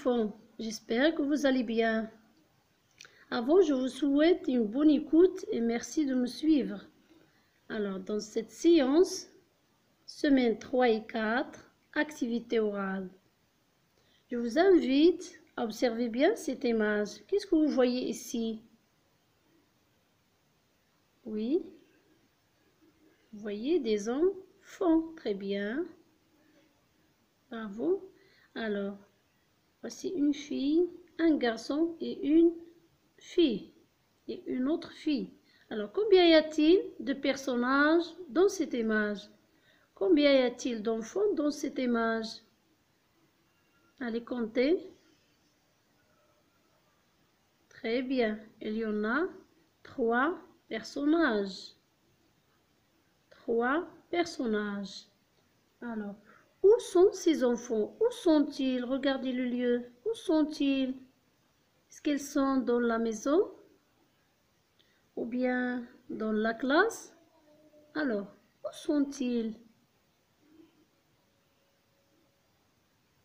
enfants, j'espère que vous allez bien. Avant, je vous souhaite une bonne écoute et merci de me suivre. Alors, dans cette séance, semaine 3 et 4, activité orale. Je vous invite à observer bien cette image. Qu'est-ce que vous voyez ici? Oui, vous voyez des enfants. Très bien. Bravo. Alors, voici une fille, un garçon et une fille. Et une autre fille. Alors, combien y a-t-il de personnages dans cette image? Combien y a-t-il d'enfants dans cette image? Allez compter. Très bien. Il y en a 3 personnages. 3 personnages. Alors, où sont ces enfants? Où sont-ils? Regardez le lieu. Où sont-ils? Est-ce qu'ils sont dans la maison? Ou bien dans la classe? Alors, où sont-ils?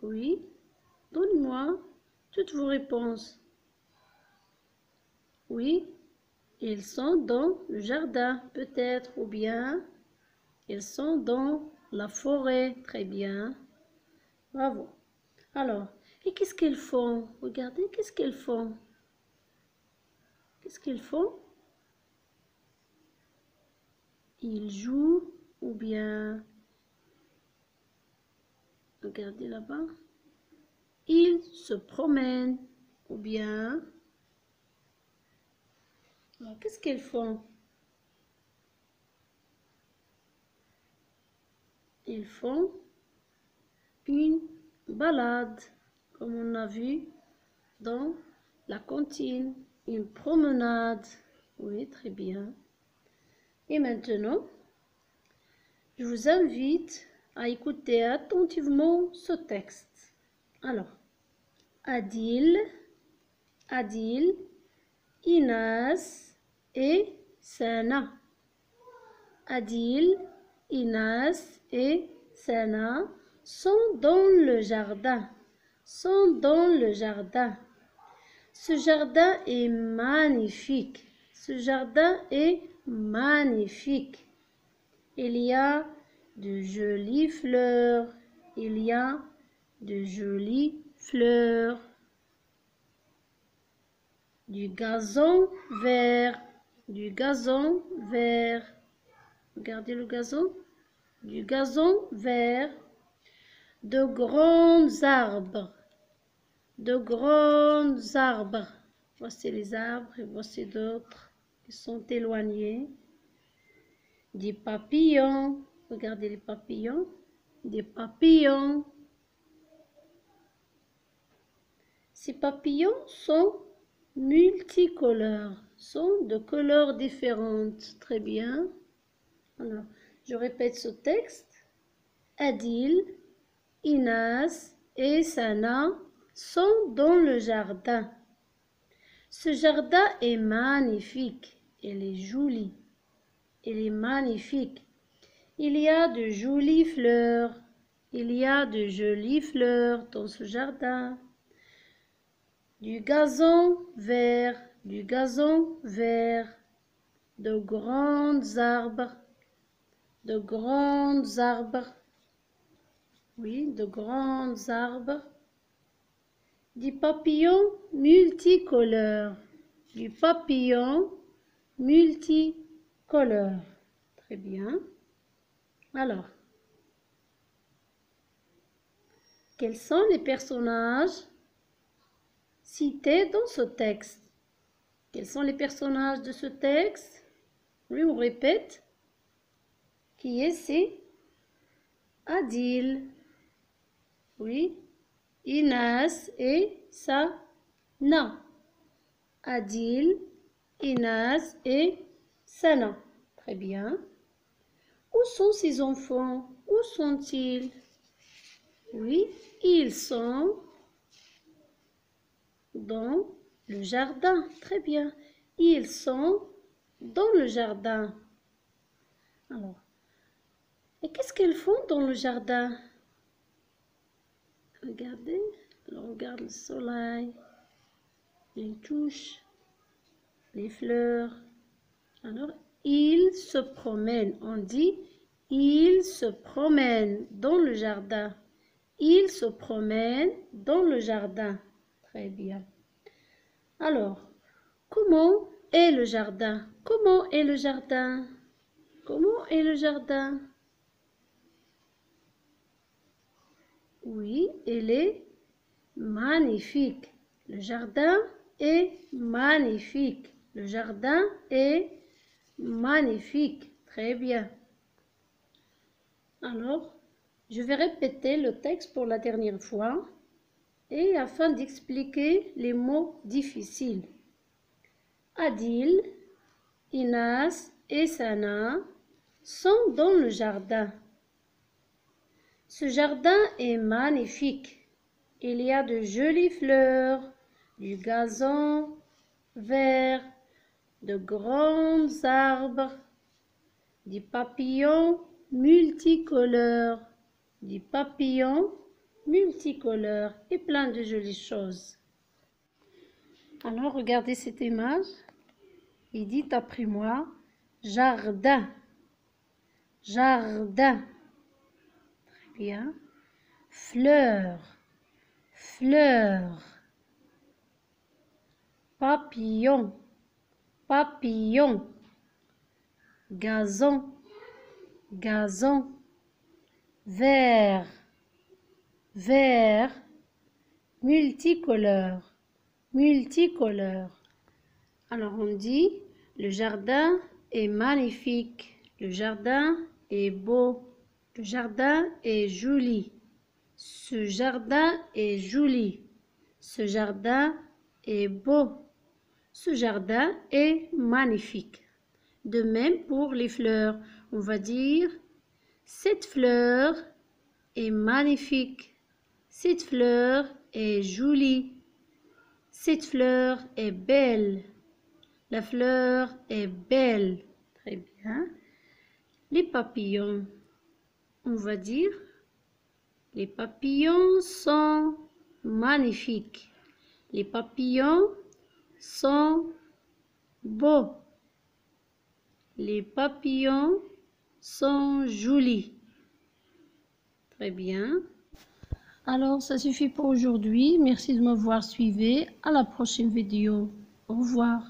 Oui, donnez-moi toutes vos réponses. Oui, ils sont dans le jardin, peut-être, ou bien ils sont dans la forêt. Très bien. Bravo. Alors, et qu'est-ce qu'ils font? Regardez, qu'est-ce qu'ils font? Qu'est-ce qu'ils font? Ils jouent ou bien, regardez là-bas, ils se promènent ou bien, alors qu'est-ce qu'ils font? Ils font une balade, comme on a vu dans la cantine, une promenade. Oui, très bien. Et maintenant, je vous invite à écouter attentivement ce texte. Alors, Adil, Inas et Sana. Adil, Inas et Sana sont dans le jardin. Ce jardin est magnifique. Ce jardin est magnifique. Il y a de jolies fleurs. Il y a de jolies fleurs. Du gazon vert. Regardez le gazon. Du gazon vert. De grands arbres. Voici les arbres et voici d'autres qui sont éloignés. Des papillons. Regardez les papillons. Des papillons. Ces papillons sont multicolores, sont de couleurs différentes. Très bien. Alors, je répète ce texte. Adil, Inas et Sana sont dans le jardin. Ce jardin est magnifique. Il est joli. Il est magnifique. Il y a de jolies fleurs. Il y a de jolies fleurs dans ce jardin. Du gazon vert. De grands arbres. Oui, de grands arbres. Des papillons multicolores. Très bien. Alors, quels sont les personnages cités dans ce texte? Quels sont les personnages de ce texte? Oui, on répète. Qui est-ce? Adil. Oui. Inas et Sana. Adil, Inas et Sana. Très bien. Où sont ces enfants? Où sont-ils? Oui, ils sont dans le jardin. Très bien. Ils sont dans le jardin. Alors, et qu'est-ce qu'ils font dans le jardin? Regardez. Alors, on regarde le soleil, les touches, les fleurs. Alors, il se promène. On dit, il se promène dans le jardin. Il se promène dans le jardin. Très bien. Alors, comment est le jardin? Comment est le jardin? Comment est le jardin? Oui, il est magnifique. Le jardin est magnifique. Le jardin est magnifique. Très bien. Alors, je vais répéter le texte pour la dernière fois et afin d'expliquer les mots difficiles. Adil, Inas et Sana sont dans le jardin. Ce jardin est magnifique. Il y a de jolies fleurs, du gazon vert, de grands arbres, des papillons multicolores, et plein de jolies choses. Alors, regardez cette image. Il dit après moi, jardin, jardin. Très bien. Fleurs, fleurs. Papillon, papillon. Gazon, gazon. Vert, vert. Multicolore, multicolore. Alors on dit, le jardin est magnifique, le jardin est beau, le jardin est joli, ce jardin est joli, ce jardin est beau, ce jardin est magnifique. De même pour les fleurs, on va dire, cette fleur est magnifique, cette fleur est jolie, cette fleur est belle. La fleur est belle. Très bien. Les papillons. On va dire, les papillons sont magnifiques. Les papillons sont beaux. Les papillons sont jolis. Très bien. Alors, ça suffit pour aujourd'hui. Merci de m'avoir suivi. À la prochaine vidéo. Au revoir.